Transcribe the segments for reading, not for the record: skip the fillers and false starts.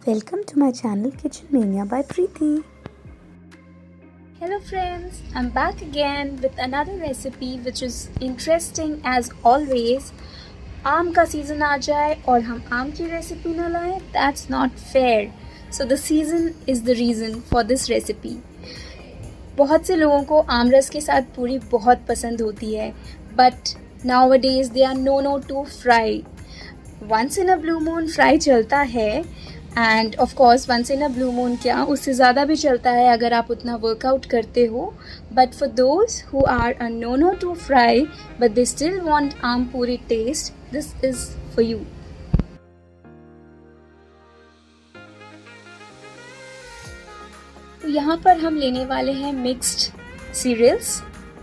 Welcome to my channel Kitchen Mania by Preeti. Hello friends, I'm back again with another recipe which is interesting as always. आम का season आ जाए और हम आम की recipe ना लाएं, that's not fair. So the season is the reason for this recipe. बहुत से लोगों को आम रस के साथ पूरी बहुत पसंद होती है, but nowadays they are no to fry. Once in a blue moon fry चलता है and of course once in a blue moon क्या उससे ज़्यादा भी चलता है अगर आप उतना वर्कआउट करते हो. But for those who are a no to fry but they still want aam puri taste, this is for you. तो यहाँ पर हम लेने वाले हैं मिक्स्ड सीरियल्स,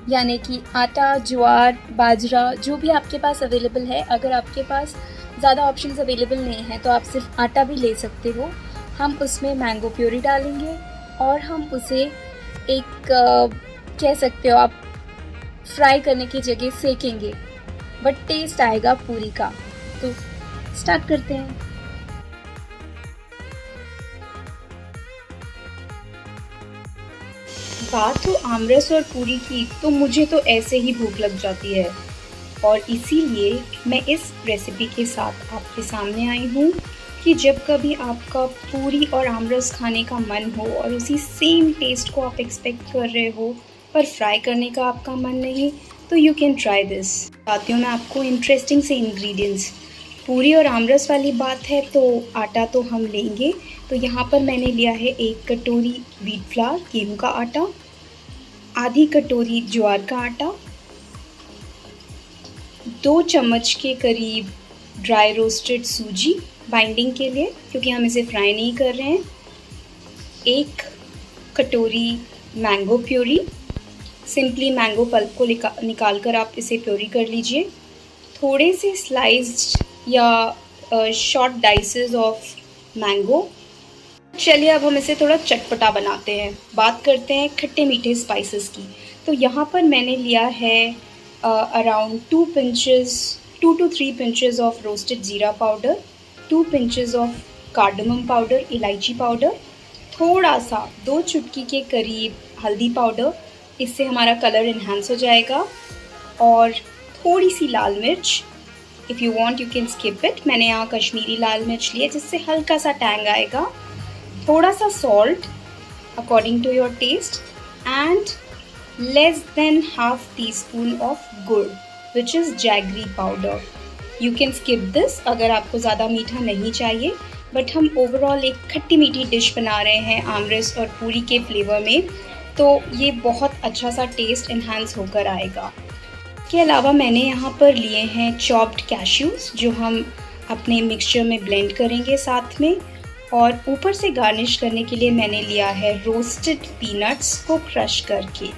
यानी कि आटा, ज्वार, बाजरा, जो भी आपके पास अवेलेबल है. अगर आपके पास ज़्यादा ऑप्शंस अवेलेबल नहीं हैं तो आप सिर्फ आटा भी ले सकते हो. हम उसमें मैंगो प्यूरी डालेंगे और हम उसे एक कह सकते हो आप फ्राई करने की जगह सेकेंगे, बट टेस्ट आएगा पूरी का. तो स्टार्ट करते हैं. बात हो आमरस और पूरी की तो मुझे तो ऐसे ही भूख लग जाती है और इसीलिए मैं इस रेसिपी के साथ आपके सामने आई हूँ कि जब कभी आपका पूरी और आमरस खाने का मन हो और उसी सेम टेस्ट को आप एक्सपेक्ट कर रहे हो पर फ्राई करने का आपका मन नहीं, तो यू कैन ट्राई दिस. बताती हूँ मैं आपको इंटरेस्टिंग से इंग्रेडिएंट्स. पूरी और आमरस वाली बात है तो आटा तो हम लेंगे. तो यहाँ पर मैंने लिया है 1 कटोरी व्हीट फ्लावर, गेहूँ का आटा, आधी कटोरी ज्वार का आटा, 2 चम्मच के करीब ड्राई रोस्टेड सूजी बाइंडिंग के लिए, क्योंकि हम इसे फ्राई नहीं कर रहे हैं, 1 कटोरी mango puree. Simply mango pulp को निकाल कर आप इसे प्यूरी कर लीजिए. थोड़े से स्लाइस्ड या शॉर्ट डाइसेस ऑफ मैंगो. चलिए अब हम इसे थोड़ा चटपटा बनाते हैं. बात करते हैं खट्टे मीठे स्पाइसेस की. तो यहाँ पर मैंने लिया है around 2 to 3 pinches of roasted जीरा powder, 2 pinches of cardamom powder, इलायची पाउडर, थोड़ा सा 2 चुटकी के करीब हल्दी पाउडर, इससे हमारा कलर इन्हांस हो जाएगा, और थोड़ी सी लाल मिर्च. If you want you can skip it. मैंने यहाँ कश्मीरी लाल मिर्च लिया जिससे हल्का सा टैंग आएगा. थोड़ा सा salt according to your taste and less than half teaspoon of gur which is jaggery powder. You can skip this अगर आपको ज़्यादा मीठा नहीं चाहिए, बट हम ओवरऑल एक खट्टी मीठी डिश बना रहे हैं आमरस और पूरी के फ्लेवर में, तो ये बहुत अच्छा सा टेस्ट इन्हांस होकर आएगा. इसके अलावा मैंने यहाँ पर लिए हैं चॉप्ड कैश्यूज़ जो हम अपने मिक्सचर में ब्लेंड करेंगे साथ में, और ऊपर से गार्निश करने के लिए मैंने लिया है रोस्टेड पीनट्स को क्रश करके.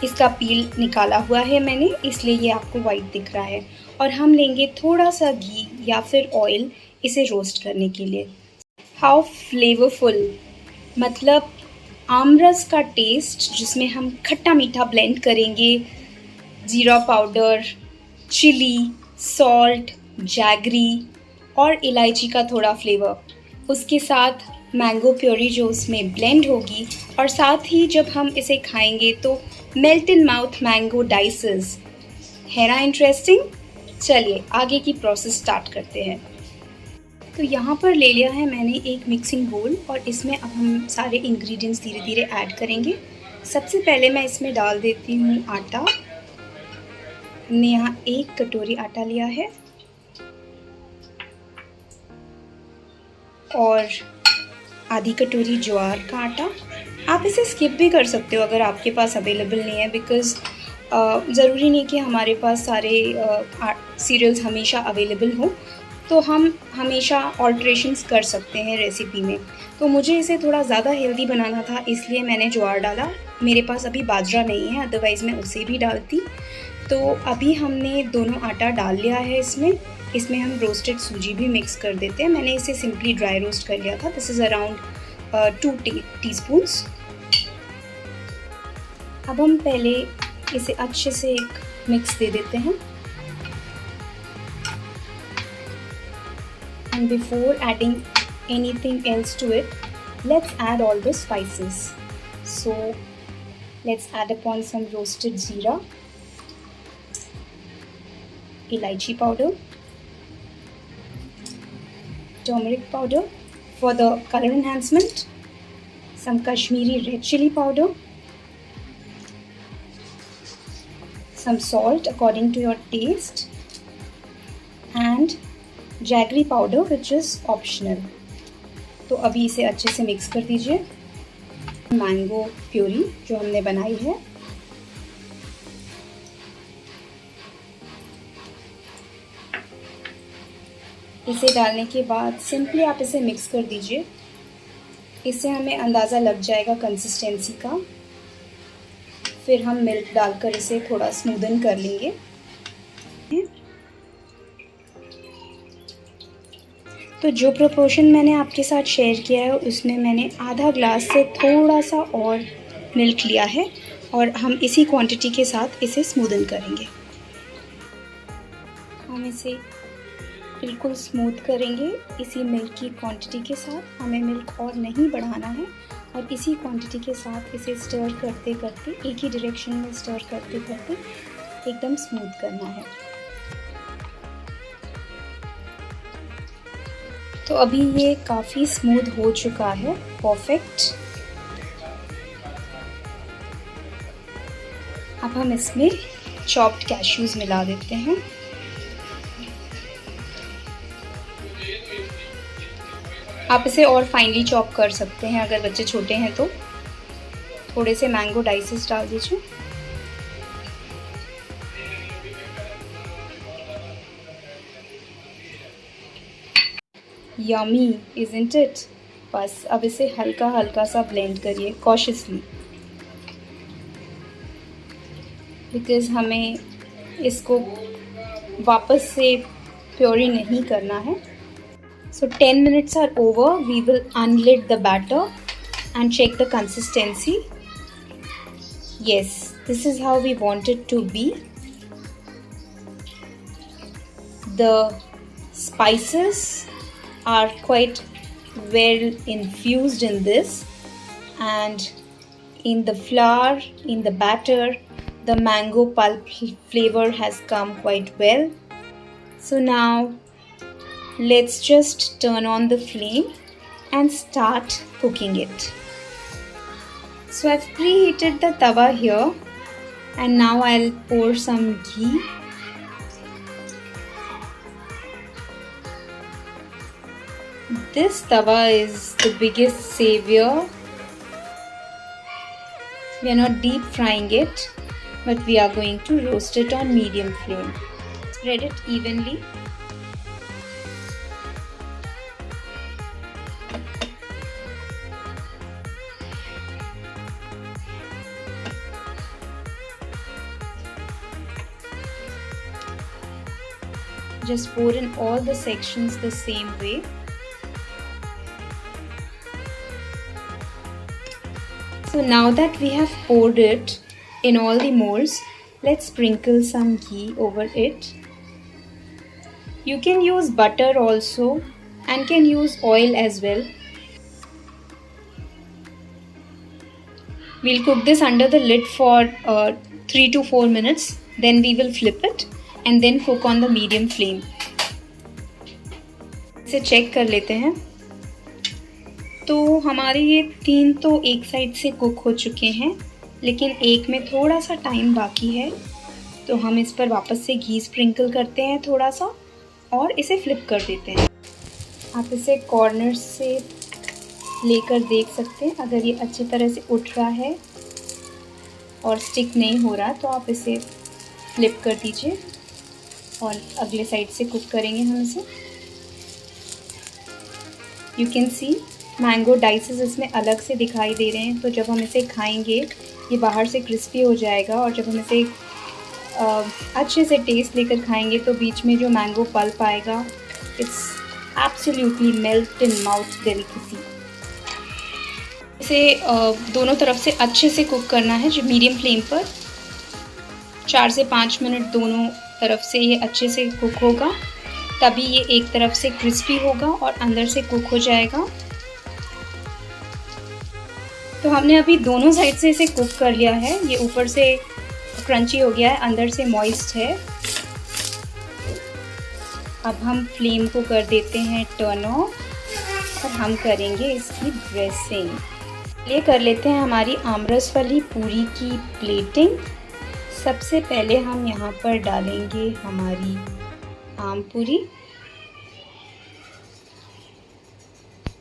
इसका पील निकाला हुआ है मैंने, इसलिए ये आपको वाइट दिख रहा है. और हम लेंगे थोड़ा सा घी या फिर ऑयल इसे रोस्ट करने के लिए. हाउ फ्लेवरफुल, मतलब आमरस का टेस्ट जिसमें हम खट्टा मीठा ब्लेंड करेंगे, जीरा पाउडर, चिली, सॉल्ट, जैगरी और इलायची का थोड़ा फ्लेवर, उसके साथ मैंगो प्योरी जो उसमें ब्लेंड होगी, और साथ ही जब हम इसे खाएंगे तो melt in mouth mango dices. है ना इंटरेस्टिंग? चलिए आगे की प्रोसेस स्टार्ट करते हैं. तो यहाँ पर ले लिया है मैंने एक मिक्सिंग बोल और इसमें अब हम सारे इंग्रेडिएंट्स धीरे धीरे ऐड करेंगे. सबसे पहले मैं इसमें डाल देती हूँ आटा. हमने यहाँ 1 कटोरी आटा लिया है और आधी कटोरी ज्वार का आटा. आप इसे स्किप भी कर सकते हो अगर आपके पास अवेलेबल नहीं है, बिकॉज़ ज़रूरी नहीं कि हमारे पास सारे सीरियल्स हमेशा अवेलेबल हो, तो हम हमेशा ऑल्ट्रेशंस कर सकते हैं रेसिपी में. तो मुझे इसे थोड़ा ज़्यादा हेल्दी बनाना था, इसलिए मैंने ज्वार डाला. मेरे पास अभी बाजरा नहीं है, अदरवाइज़ मैं उसे भी डालती. तो अभी हमने दोनों आटा डाल लिया है इसमें हम रोस्टेड सूजी भी मिक्स कर देते हैं. मैंने इसे सिंपली ड्राई रोस्ट कर लिया था. This is around 2 teaspoons. अब हम पहले इसे अच्छे से एक मिक्स दे देते हैं. And before adding anything else to it, let's add all the spices. So let's add upon some roasted jeera, elaichi powder, turmeric powder for the color enhancement, some Kashmiri red chili powder, some salt according to your taste, and jaggery powder which is optional. तो अभी इसे अच्छे से mix कर दीजिए। Mango puree जो हमने बनाई है, इसे डालने के बाद सिंपली आप इसे मिक्स कर दीजिए। इससे हमें अंदाज़ा लग जाएगा कंसिस्टेंसी का। फिर हम मिल्क डालकर इसे थोड़ा स्मूदन कर लेंगे। तो जो प्रोपोर्शन मैंने आपके साथ शेयर किया है उसमें मैंने आधा ग्लास से थोड़ा सा और मिल्क लिया है और हम इसी क्वांटिटी के साथ इसे स्मूदन करेंगे। हम इसे बिल्कुल स्मूथ करेंगे इसी मिल्क की क्वांटिटी के साथ। हमें मिल्क और नहीं बढ़ाना है और इसी क्वांटिटी के साथ इसे स्टर करते करते, एक ही डायरेक्शन में स्टर करते करते एकदम स्मूथ करना है। तो अभी ये काफ़ी स्मूथ हो चुका है, परफेक्ट। अब हम इसमें चॉप्ड कैश्यूज़ मिला देते हैं। आप इसे और फाइनली चॉप कर सकते हैं अगर बच्चे छोटे हैं तो। थोड़े से मैंगो डाइसेस डाल दीजिए। Yummy isn't it? बस अब इसे हल्का हल्का सा ब्लेंड करिए कॉशियसली, बिकॉज़ हमें इसको वापस से प्योरी नहीं करना है। So 10 minutes are over. We will unlid the batter and check the consistency. Yes, this is how we want it to be. The spices are quite well infused in this, and in the flour, in the batter, the mango pulp flavor has come quite well. So now let's just turn on the flame and start cooking it. So I've preheated the tawa here, and now I'll pour some ghee. This tawa is the biggest savior. We are not deep frying it, but we are going to roast it on medium flame. Spread it evenly. Just pour in all the sections the same way. So now that we have poured it in all the molds, let's sprinkle some ghee over it. You can use butter also and can use oil as well. We'll cook this under the lid for 3 to 4 minutes. Then we will flip it and then cook on the medium flame. इसे check कर लेते हैं। तो हमारे ये 3 तो एक side से कुक हो चुके हैं, लेकिन एक में थोड़ा सा टाइम बाकी है। तो हम इस पर वापस से घी स्प्रिंकल करते हैं थोड़ा सा और इसे फ्लिप कर देते हैं। आप इसे कॉर्नर से लेकर देख सकते हैं। अगर ये अच्छी तरह से उठ रहा है और स्टिक नहीं हो रहा तो आप इसे फ्लिप कर दीजिए और अगले साइड से कुक करेंगे हम इसे। You can see mango dices इसमें अलग से दिखाई दे रहे हैं, तो जब हम इसे खाएंगे ये बाहर से क्रिस्पी हो जाएगा और जब हम इसे अच्छे से टेस्ट लेकर खाएंगे तो बीच में जो मैंगो पल्प आएगा, it's absolutely melt in mouth delicacy. इसे दोनों तरफ से अच्छे से कुक करना है जो मीडियम फ्लेम पर। 4 से 5 मिनट दोनों तरफ से ये अच्छे से कुक होगा। तभी ये एक तरफ से क्रिस्पी होगा और अंदर से कुक हो जाएगा। तो हमने अभी दोनों साइड से इसे कुक कर लिया है। ये ऊपर से क्रंची हो गया है, अंदर से मॉइस्ट है। अब हम फ्लेम को कर देते हैं टर्न ऑफ और हम करेंगे इसकी ड्रेसिंग। ये कर लेते हैं हमारी आमरस वाली पूरी की प्लेटिंग। सबसे पहले हम यहाँ पर डालेंगे हमारी आम पूरी।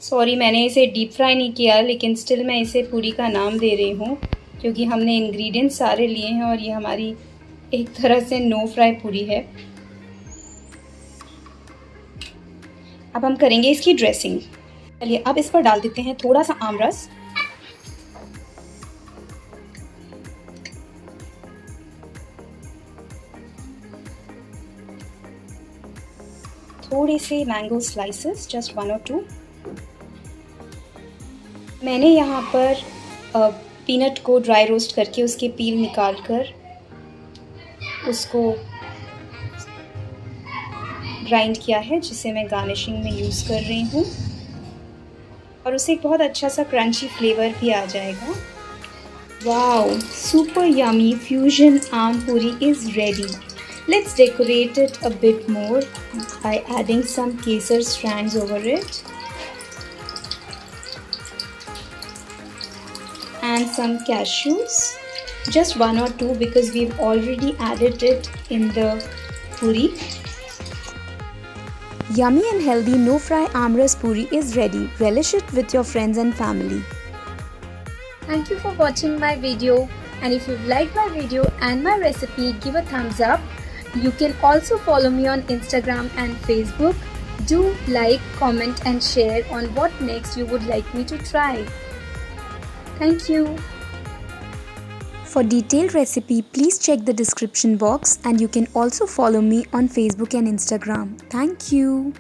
सॉरी, मैंने इसे डीप फ्राई नहीं किया, लेकिन स्टिल मैं इसे पूरी का नाम दे रही हूँ क्योंकि हमने इंग्रेडिएंट्स सारे लिए हैं और ये हमारी एक तरह से नो फ्राई पूरी है। अब हम करेंगे इसकी ड्रेसिंग। चलिए अब इस पर डाल देते हैं थोड़ा सा आमरस। थोड़े से मैंगो स्लाइसेस, जस्ट 1 और 2। मैंने यहाँ पर पीनट को ड्राई रोस्ट करके उसके पील निकाल कर उसको ग्राइंड किया है, जिसे मैं गार्निशिंग में यूज़ कर रही हूँ और उसे एक बहुत अच्छा सा क्रंची फ्लेवर भी आ जाएगा। वाओ, सुपर यमी फ्यूजन आम पूरी is ready. Let's decorate it a bit more by adding some kesar strands over it and some cashews, just 1 or 2 because we've already added it in the puri. Yummy and healthy no-fry amras puri is ready. Relish it with your friends and family. Thank you for watching my video, and if you've liked my video and my recipe, give a thumbs up. You can also follow me on Instagram and Facebook. Do like, comment and share on what next you would like me to try. Thank you. For detailed recipe, please check the description box, and you can also follow me on Facebook and Instagram. Thank you.